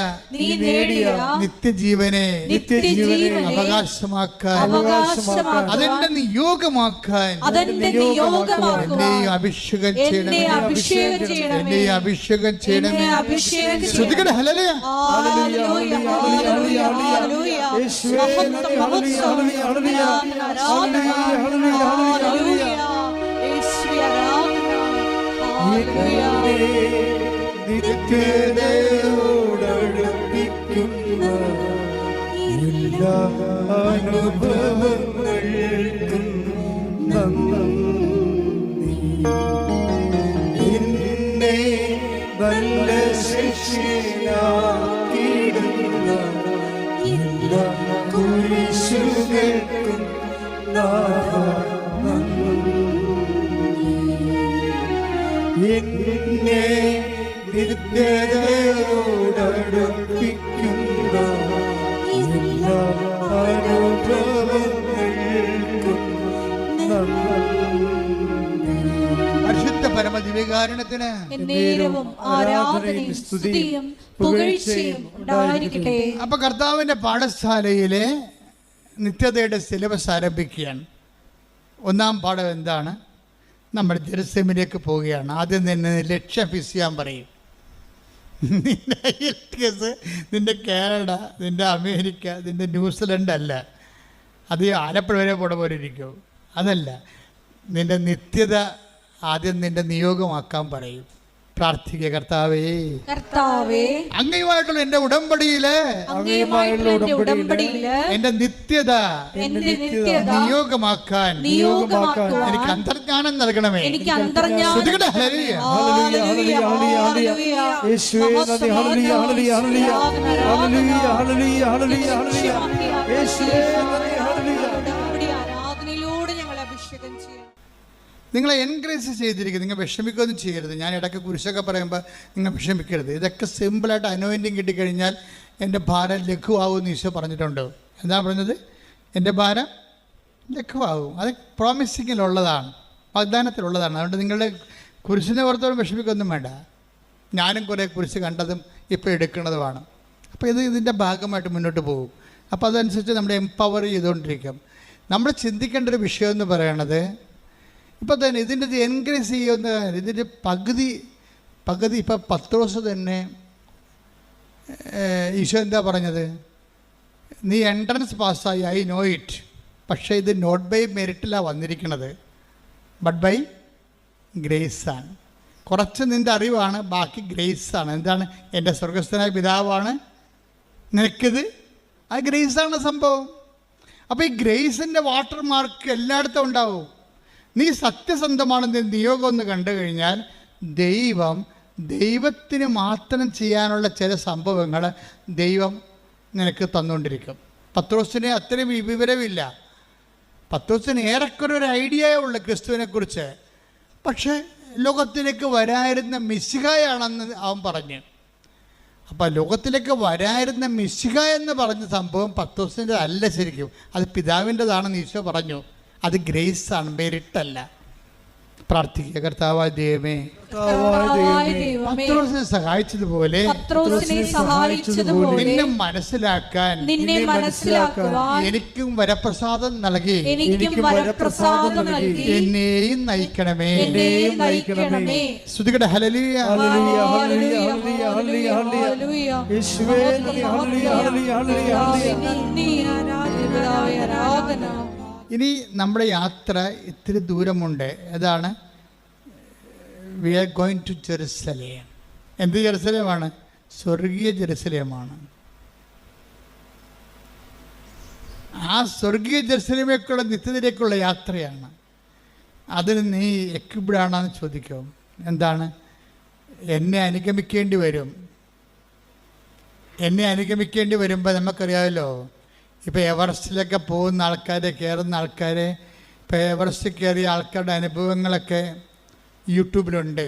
നിത്യജീവനെ അവകാശമാക്കാൻ, അതെന്റെ നിയോഗമാക്കാൻ എന്നെ അഭിഷേകം ചെയ്യണമേ. എന്നെ അഭിഷേകം ചെയ്യണമേ. ശ്രുതികട ഹല്ലേലൂയ. അനുഭവങ്ങൾക്കും എന്നെ നല്ല ശിക്ഷനാക്കിയിടുന്ന എല്ലാ കുരിശുകൾക്കും എന്നെ നിത്യതയോടടുപ്പിക്കുന്ന എല്ലാ പരിശുദ്ധ പരമദിവ്യകാരുണ്യത്തിന് അപ്പൊ കർത്താവിന്റെ പാഠശാലയിലെ നിത്യതയുടെ സിലബസ് ആരംഭിക്കുകയാണ്. ഒന്നാം പാഠം എന്താണ്? നമ്മൾ ജെറുസലേമിലേക്ക് പോവുകയാണ്. ആദ്യം തന്നെ ലക്ഷ്യം ഫിക്സ് ചെയ്യാൻ പറയും. നിന്റെ IELTS, നിന്റെ കാനഡ, നിന്റെ അമേരിക്ക, നിന്റെ ന്യൂസിലൻഡ് അല്ല. അത് ആലപ്പുഴ വരെ പോണ പോലെ ഇരിക്കും. അതല്ല, നിന്റെ നിത്യത ആദ്യം നിന്റെ നിയോഗമാക്കാൻ പറയും. പ്രാർത്ഥിക്കുക. കർത്താവേ, അങ്ങയുമായിട്ടുള്ള എന്റെ ഉടമ്പടിയില് എന്റെ നിത്യത നിയോഗമാക്കാൻ എനിക്ക് അന്തർജ്ഞാനം നൽകണമേ. നിങ്ങളെ എൻകറേജ് ചെയ്തിരിക്കും. നിങ്ങൾ വിഷമിക്കുകയൊന്നും ചെയ്യരുത്. ഞാൻ ഇടയ്ക്ക് കുരിശൊക്കെ പറയുമ്പോൾ നിങ്ങൾ വിഷമിക്കരുത്. ഇതൊക്കെ സിമ്പിളായിട്ട് അനോയിൻറ്റിങ് കിട്ടിക്കഴിഞ്ഞാൽ എൻ്റെ ഭാരം ലഘുവാകുമെന്ന് ഈശോ പറഞ്ഞിട്ടുണ്ട്. എന്താ പറഞ്ഞത്? എൻ്റെ ഭാരം ലഘുവാകും. അത് പ്രോമിസിങ്ങിലുള്ളതാണ്, വാഗ്ദാനത്തിലുള്ളതാണ്. അതുകൊണ്ട് നിങ്ങളുടെ കുരിശിനെ ഓർത്തോളം വിഷമിക്കൊന്നും വേണ്ട. ഞാനും കുറേ കുരിശ് കണ്ടതും ഇപ്പോൾ എടുക്കുന്നതുമാണ്. അപ്പോൾ ഇതിൻ്റെ ഭാഗമായിട്ട് മുന്നോട്ട് പോകും. അപ്പോൾ അതനുസരിച്ച് നമ്മൾ എംപവർ ചെയ്തുകൊണ്ടിരിക്കും. നമ്മൾ ചിന്തിക്കേണ്ട ഒരു വിഷയം എന്ന് പറയണത്, ഇപ്പോൾ തന്നെ ഇതിൻ്റെ എൻകറേജ് ചെയ്യുന്ന ഇതിൻ്റെ പകുതി ഇപ്പോൾ പത്രോസ് തന്നെ ഈശോ എന്താ പറഞ്ഞത്? നീ എൻട്രൻസ് പാസ്സായി, ഐ നോ ഇറ്റ്. പക്ഷേ ഇത് നോട്ട് ബൈ മെറിറ്റിലാണ് വന്നിരിക്കുന്നത്, ബട്ട് ബൈ ഗ്രേസാണ്. കുറച്ച് നിൻ്റെ അറിവാണ്, ബാക്കി ഗ്രേസാണ്. എന്താണ്? എൻ്റെ സ്വർഗസ്ഥനായ പിതാവാണ് നിനക്കിത്. ആ ഗ്രേസാണ് സംഭവം. അപ്പോൾ ഈ ഗ്രേസിൻ്റെ വാട്ടർ മാർക്ക് എല്ലായിടത്തും ഉണ്ടാവും. നീ സത്യസന്ധമാണെന്ന് നിയോഗം ഒന്ന് കണ്ടു കഴിഞ്ഞാൽ ദൈവത്തിന് മാത്രം ചെയ്യാനുള്ള ചില സംഭവങ്ങൾ ദൈവം നിനക്ക് തന്നുകൊണ്ടിരിക്കും. പത്രോസിന് അത്രയും വിവരമില്ല. പത്രോസിന് ഏറെക്കുറെ ഒരു ഐഡിയ ഉള്ളു ക്രിസ്തുവിനെക്കുറിച്ച്. പക്ഷേ ലോകത്തിലേക്ക് വരായിരുന്ന മിശിഹായാണെന്ന് അവൻ പറഞ്ഞു. അപ്പോൾ ലോകത്തിലേക്ക് വരായിരുന്ന മിശിഹ എന്ന് പറഞ്ഞ സംഭവം പത്രോസിൻ്റെ അല്ല, ശരിക്കും അത് പിതാവിൻ്റെതാണെന്ന് ഈശോ പറഞ്ഞു. അത് ഗ്രേസാണ്, മെറിറ്റല്ല. പ്രാർത്ഥിക്കുക. കർത്താവായ ദൈവമേ, പത്രോസിനെ സഹായിച്ചതുപോലെ നിന്നെ മനസ്സിലാക്കാൻ എനിക്കും വരപ്രസാദം നൽകി എന്നെയും നയിക്കണമേ. ശ്രുതികട ഹല്ലേലൂയ. ഇനി നമ്മുടെ യാത്ര ഇത്തിരി ദൂരമുണ്ട്. അതാണ് we are going to Jerusalem. എന്ത് ജെറുസലേമാണ്? സ്വർഗീയ ജെറുസലേമാണ്. ആ സ്വർഗീയ ജെറുസലേമേക്കുള്ള നിത്യതയിലേക്കുള്ള യാത്രയാണ്. അതിന് നീ എക്വിപ്ഡാണെന്ന് ചോദിക്കും. എന്താണ്? എന്നെ അനുഗമിക്കേണ്ടി വരും. എന്നെ അനുഗമിക്കേണ്ടി വരുമ്പോൾ നമുക്കറിയാമല്ലോ, ഇപ്പോൾ എവറസ്റ്റിലൊക്കെ പോകുന്ന ആൾക്കാരെ, കയറുന്ന ആൾക്കാരെ, ഇപ്പോൾ എവറസ്റ്റ് കയറിയ ആൾക്കാരുടെ അനുഭവങ്ങളൊക്കെ യൂട്യൂബിലുണ്ട്.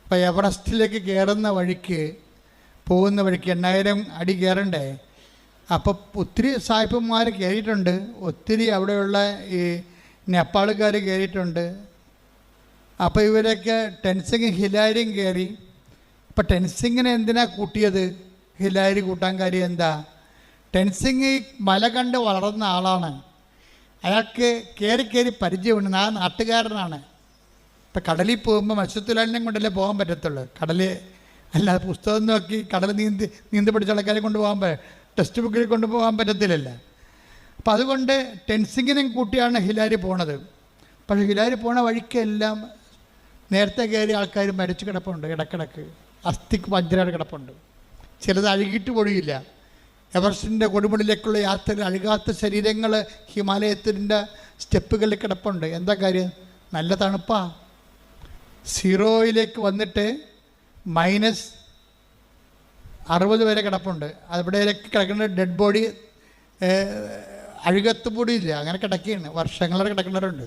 അപ്പോൾ എവറസ്റ്റിലേക്ക് കയറുന്ന വഴിക്ക്, പോകുന്ന വഴിക്ക് 8000 അടി കയറണ്ടേ. അപ്പോൾ ഒത്തിരി സായിപ്പന്മാർ കയറിയിട്ടുണ്ട്, ഒത്തിരി അവിടെയുള്ള ഈ നേപ്പാളുകാർ കയറിയിട്ടുണ്ട്. അപ്പോൾ ഇവരൊക്കെ ടെൻസിങ് ഹിലാരിയും കയറി. ഇപ്പം ടെൻസിങ്ങിനെ എന്തിനാണ് കൂട്ടിയത്? ഹിലാരി കൂട്ടാൻ കാര്യം എന്താ? ടെൻസിങ് മല കണ്ട് വളർന്ന ആളാണ്. അയാൾക്ക് കയറി പരിചയമുണ്ട്. ആ നാട്ടുകാരനാണ്. ഇപ്പം കടലിൽ പോകുമ്പോൾ മത്സ്യത്തൊഴിലാളിനെ കൊണ്ടല്ലേ പോകാൻ പറ്റത്തുള്ളൂ. കടലിൽ അല്ലാതെ പുസ്തകം നോക്കി കടൽ നീന്തി പഠിച്ച ആൾക്കാരെ കൊണ്ടുപോകാൻ ടെക്സ്റ്റ് ബുക്കിൽ കൊണ്ടുപോകാൻ പറ്റത്തില്ലല്ലോ. അപ്പം അതുകൊണ്ട് ടെൻസിങ്ങിനെ കൂട്ടിയാണ് ഹിലാരി പോണത്. പക്ഷേ ഹിലാരി പോണ വഴിക്കെല്ലാം നേരത്തെ കയറിയ ആൾക്കാർ മരിച്ചു കിടപ്പുണ്ട്. ഇടക്കിടക്ക് അസ്ഥിക്ക് വജ്രാട് കിടപ്പുണ്ട്. ചിലത് അഴുകിയിട്ട് പൊടിയില്ല. എവറസ്റ്റിൻ്റെ കൊടുമുടിയിലേക്കുള്ള യാത്രയിൽ അഴുകാത്ത ശരീരങ്ങൾ ഹിമാലയത്തിൻ്റെ സ്റ്റെപ്പുകളിൽ കിടപ്പുണ്ട്. എന്താ കാര്യം? നല്ല തണുപ്പാ. 0 വന്നിട്ട് -60 വരെ കിടപ്പുണ്ട്. അവിടെയൊക്കെ കിടക്കുന്ന ഡെഡ് ബോഡി അഴുകത്ത് പൊടിയില്ല, അങ്ങനെ കിടക്കുകയാണ്. വർഷങ്ങളെ കിടക്കുന്നവരുണ്ട്.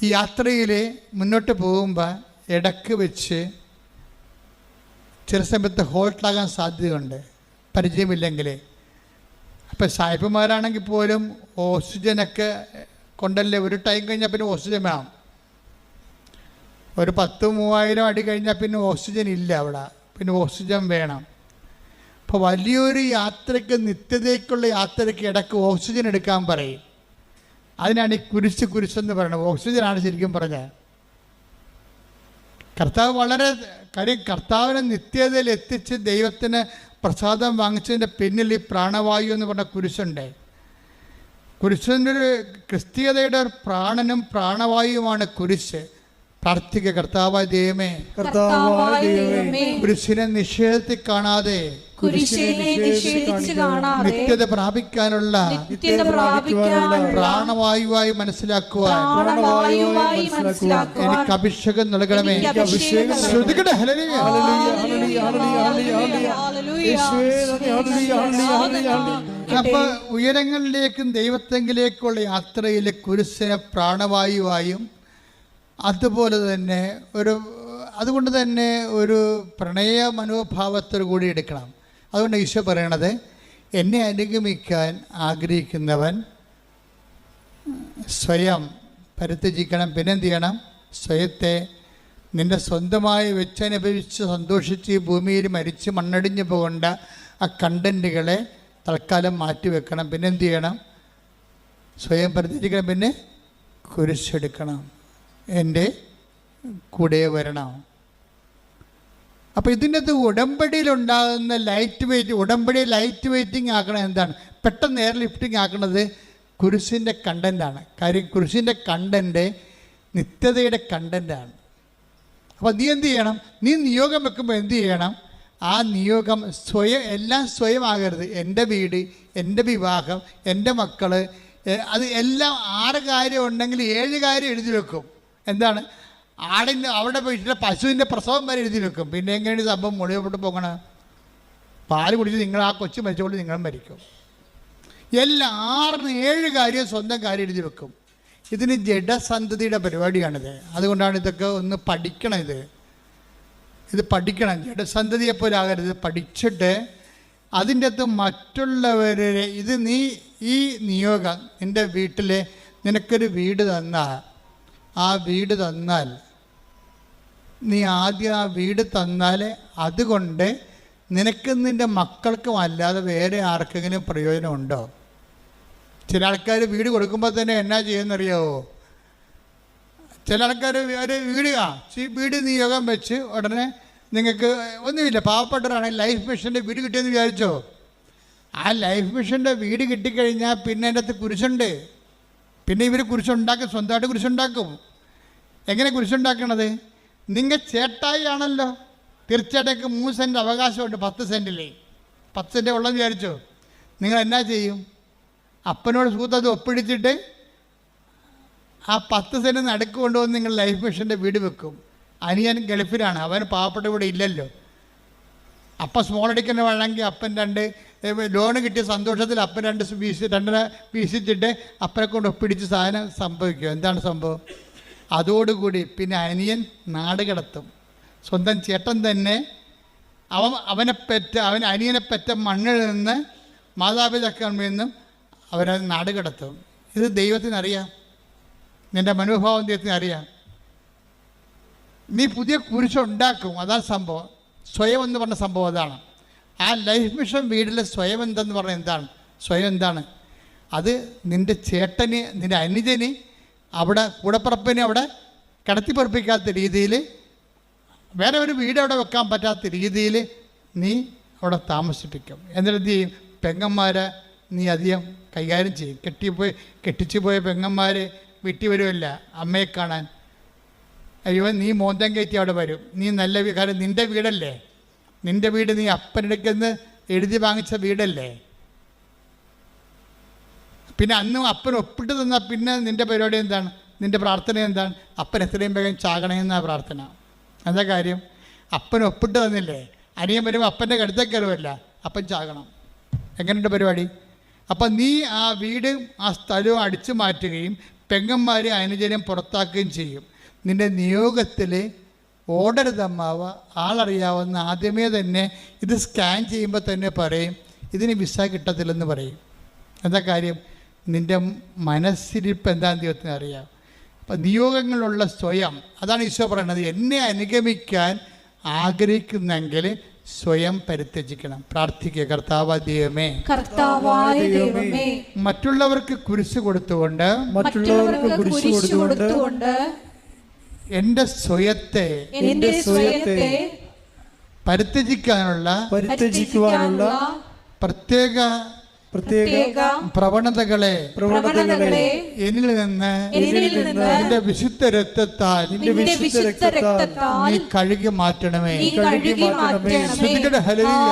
ഈ യാത്രയിൽ മുന്നോട്ട് പോകുമ്പോൾ ഇടക്ക് വെച്ച് ചില സമയത്ത് ഹോൾട്ടാകാൻ സാധ്യതയുണ്ട്, പരിചയമില്ലെങ്കിൽ. അപ്പം സായിപ്പന്മാരാണെങ്കിൽ പോലും ഓക്സിജനൊക്കെ കൊണ്ടല്ലേ, ഒരു ടൈം കഴിഞ്ഞാൽ പിന്നെ ഓക്സിജൻ വേണം. ഒരു 10,000-3000 അടി കഴിഞ്ഞാൽ പിന്നെ ഓക്സിജൻ ഇല്ല അവിടെ, പിന്നെ ഓക്സിജൻ വേണം. അപ്പോൾ വലിയൊരു യാത്രയ്ക്ക്, നിത്യതയ്ക്കുള്ള യാത്രയ്ക്ക് ഇടയ്ക്ക് ഓക്സിജൻ എടുക്കാൻ പറയും. അതിനാണ് ഈ കുരിശെന്ന് പറയുന്നത്. ഓക്സിജനാണ് ശരിക്കും പറഞ്ഞത്. കർത്താവ് വളരെ കാര്യം, കർത്താവിനെ നിത്യതയിൽ എത്തിച്ച് ദൈവത്തിന് പ്രസാദം വാങ്ങിച്ചതിൻ്റെ പിന്നിൽ ഈ പ്രാണവായു എന്ന് പറഞ്ഞ കുരിശുണ്ട്. കുരിശിൻ്റെ ഒരു ക്രിസ്തീയതയുടെ ഒരു പ്രാണനും പ്രാണവായുവുമാണ് കുരിശ്. പ്രാർത്ഥിക്കുക, കർത്താവായ ദൈവമേ, കുരിശിനെ നിഷേധത്തിൽ കാണാതെ നിത്യത പ്രാപിക്കാനുള്ള പ്രാണവായുവായി മനസ്സിലാക്കുവാൻ എനിക്ക് അഭിഷേകം നൽകണമേ. ശ്രദ്ധിക്കട്ടെ. അപ്പൊ ഉയരങ്ങളിലേക്കും ദൈവത്തെങ്കിലേക്കുള്ള യാത്രയിൽ കുരിശിനെ പ്രാണവായുവായും അതുകൊണ്ട് തന്നെ ഒരു പ്രണയ മനോഭാവത്തോടു കൂടി എടുക്കണം. അതുകൊണ്ട് ഈശോ പറയണത്, എന്നെ അനുഗമിക്കാൻ ആഗ്രഹിക്കുന്നവൻ സ്വയം പരിത്യജിക്കണം. പിന്നെന്ത് ചെയ്യണം? സ്വയത്തെ നിൻ്റെ സ്വന്തമായി വെച്ചനുഭവിച്ച് സന്തോഷിച്ച് ഈ ഭൂമിയിൽ മരിച്ച് മണ്ണടിഞ്ഞു പോകേണ്ട ആ കണ്ടൻറ്റുകളെ തൽക്കാലം മാറ്റിവെക്കണം. പിന്നെന്ത് ചെയ്യണം? സ്വയം പരിത്യജിക്കണം. പിന്നെ കുരിശെടുക്കണം, എൻ്റെ കൂടെ വരണം. അപ്പോൾ ഇതിൻ്റെ അത് ഉടമ്പടിയിലുണ്ടാകുന്ന ഉടമ്പടി ലൈറ്റ് വെയ്റ്റിംഗ് ആക്കണം. എന്താണ്? പെട്ടെന്ന് എയർ ലിഫ്റ്റിംഗ് ആക്കുന്നത് കുരിശിൻ്റെ കണ്ടൻ്റാണ്. കാര്യം കുരിശിൻ്റെ കണ്ടൻറ്റ് നിത്യതയുടെ കണ്ടൻ്റാണ്. അപ്പോൾ നീ എന്ത് ചെയ്യണം? നീ നിയോഗം വെക്കുമ്പോൾ എന്ത് ചെയ്യണം? ആ നിയോഗം എല്ലാം സ്വയമാകരുത്. എൻ്റെ വീട്, എൻ്റെ വിവാഹം, എൻ്റെ മക്കൾ, അത് എല്ലാം 6 കാര്യം ഉണ്ടെങ്കിൽ 7 കാര്യം എഴുതി വെക്കും. എന്താണ്? അവിടെ പോയിട്ട് പശുവിൻ്റെ പ്രസവം വരെ എഴുതി വെക്കും. പിന്നെ എങ്ങനെയാണ് സംഭവം മുഴുവപ്പെട്ട് പോകണം? പാല് കുടിച്ച് നിങ്ങൾ ആ കൊച്ചു മരിച്ചുകൊണ്ട് നിങ്ങളും മരിക്കും. എല്ലാ 6-7 കാര്യം സ്വന്തം കാര്യം എഴുതി വെക്കും. ഇതിന് ജഡസന്ധതിയുടെ പരിപാടിയാണിത്. അതുകൊണ്ടാണ് ഇതൊക്കെ ഒന്ന് പഠിക്കണം. ഇത് പഠിക്കണം. ജഡസന്ധതിയെപ്പോലെ ആകരുത്. പഠിച്ചിട്ട് അതിൻ്റെ അകത്ത് മറ്റുള്ളവരെ നീ ഈ നിയോഗം നിൻ്റെ വീട്ടിൽ നിനക്കൊരു വീട് ആ വീട് തന്നാൽ നീ ആദ്യം ആ വീട് തന്നാൽ അതുകൊണ്ട് നിനക്കും നിൻ്റെ മക്കൾക്കും അല്ലാതെ വേറെ ആർക്കെങ്കിലും പ്രയോജനമുണ്ടോ? ചില ആൾക്കാർ വീട് കൊടുക്കുമ്പോൾ തന്നെ എന്നാ ചെയ്യുമെന്നറിയാവോ? ചില ആൾക്കാർ ഒരു വീട് നിയോഗം വെച്ച് ഉടനെ നിങ്ങൾക്ക് ഒന്നുമില്ല, പാവപ്പെട്ടവരാണെങ്കിൽ ലൈഫ് മിഷൻ്റെ വീട് കിട്ടിയെന്ന് വിചാരിച്ചോ? ആ ലൈഫ് മിഷൻ്റെ വീട് കിട്ടിക്കഴിഞ്ഞാൽ പിന്നെ അതിൻ്റെ അകത്ത് കുരിശുണ്ട്. പിന്നെ ഇവർ കുരിശുണ്ടാക്കും, സ്വന്തമായിട്ട് കുരിശുണ്ടാക്കും. എങ്ങനെ കുരിശുണ്ടാക്കണത്? നിങ്ങൾ ചേട്ടായി ആണല്ലോ, തീർച്ചയായിട്ടും 3 സെൻറ്റ് അവകാശമുണ്ട് 10 സെൻറ്റിലേ. 10 സെൻറ്റ് ഉള്ളതെന്ന് വിചാരിച്ചോ? നിങ്ങൾ എന്നാ ചെയ്യും? അപ്പനോട് സൂത്തത് ഒപ്പിടിച്ചിട്ട് ആ 10 സെൻറ്റ് നടുക്ക് കൊണ്ടുവന്ന് നിങ്ങൾ ലൈഫ് മിഷൻ്റെ വീട് വെക്കും. അനിയൻ ഗൾഫിലാണ്, അവന് പാവപ്പെട്ട ഇവിടെ ഇല്ലല്ലോ. അപ്പം സ്മോൾ അടിക്കുന്ന വേണമെങ്കിൽ അപ്പൻ 2 ലോണ് കിട്ടിയ സന്തോഷത്തിൽ അപ്പൻ 2 വീശിച്ചിട്ട് അപ്പനെ കൊണ്ട് ഒപ്പിടിച്ച് സാധനം സംഭവിക്കും. എന്താണ് സംഭവം? അതോടുകൂടി പിന്നെ അനിയൻ നാട് കടത്തും. സ്വന്തം ചേട്ടൻ തന്നെ അവൻ അനിയനെ പെറ്റ മണ്ണിൽ നിന്ന് മാതാപിതാക്കളിൽ നിന്നും അവരെ നാട് കടത്തും. ഇത് ദൈവത്തിനറിയാം, നിൻ്റെ മനോഭാവം ദൈവത്തിന് അറിയാം. നീ പുതിയ കുരിശുണ്ടാക്കും, അതാണ് സംഭവം. സ്വയം എന്ന് പറഞ്ഞ സംഭവം അതാണ്. ആ ലൈഫ് മിഷൻ വീട്ടിലെ സ്വയം എന്തെന്ന് പറഞ്ഞാൽ എന്താണ്? സ്വയം എന്താണ്? അത് നിൻ്റെ ചേട്ടന്, നിൻ്റെ അനുജന്, അവിടെ കൂടപ്പറപ്പിനെ അവിടെ കിടത്തിപ്പറപ്പിക്കാത്ത രീതിയിൽ, വേറെ ഒരു വീട് അവിടെ വെക്കാൻ പറ്റാത്ത രീതിയിൽ നീ അവിടെ താമസിപ്പിക്കും. എന്നിട്ട് എന്ത് ചെയ്യും? പെങ്ങന്മാരെ നീ അധികം കൈകാര്യം ചെയ്യും. കെട്ടിച്ചു പോയ പെങ്ങന്മാർ വീട്ടിൽ വരുമല്ല അമ്മയെ കാണാൻ. അയ്യോ, നീ മോന്തം കയറ്റി അവിടെ വരും. നീ നല്ല കാര്യം, നിൻ്റെ വീടല്ലേ, നിൻ്റെ വീട് നീ അപ്പനെടുക്കുന്ന എഴുതി വാങ്ങിച്ച വീടല്ലേ. പിന്നെ അന്നും അപ്പൻ ഒപ്പിട്ട് തന്നാൽ പിന്നെ നിൻ്റെ പരിപാടി എന്താണ്? നിൻ്റെ പ്രാർത്ഥന എന്താണ്? അപ്പൻ എത്രയും വേഗം ചാകണമെന്നാണ് പ്രാർത്ഥന. എന്താ കാര്യം? അപ്പൻ ഒപ്പിട്ട് തന്നില്ലേ, അനിയൻ വരുമ്പോൾ അപ്പൻ്റെ കടുത്തേക്ക് കയറുമല്ല, അപ്പൻ ചാകണം. എങ്ങനെയുണ്ട് പരിപാടി? അപ്പം നീ ആ വീടും ആ സ്ഥലവും അടിച്ചു മാറ്റുകയും പെങ്ങന്മാരെ അനുജനം പുറത്താക്കുകയും ചെയ്യും. നിൻ്റെ നിയോഗത്തിൽ ഓടരുതമ്മാവ ആളറിയാവുന്ന ആദ്യമേ തന്നെ ഇത് സ്കാൻ ചെയ്യുമ്പോൾ തന്നെ പറയും ഇതിന് വിസ കിട്ടത്തില്ലെന്ന് പറയും. എന്താ കാര്യം? നിൻ്റെ മനസ്സിരിപ്പ് എന്താണെന്ന് ദൈവത്തിന് അറിയാം. അപ്പം നിയോഗങ്ങളുള്ള സ്വയം, അതാണ് ഈശോ പറയുന്നത്. എന്നെ അനുഗമിക്കാൻ ആഗ്രഹിക്കുന്നെങ്കിൽ സ്വയം പരിത്യജിക്കണം. പ്രാർത്ഥിക്കുക, കർത്താവായ ദൈവമേ, കർത്താവായ ദൈവമേ, മറ്റുള്ളവർക്ക് കുരിശ് കൊടുത്തുകൊണ്ട് എൻ്റെ സ്വയത്തെ പരിത്യജിക്കാനുള്ള പ്രത്യേക പ്രവണതകളെ എന്നിൽ നിന്ന് നിന്റെ വിശുദ്ധ രക്തത്താൽ നീ കഴുകി മാറ്റണമേ. ശ്രുതികട ഹല്ലേലൂയ.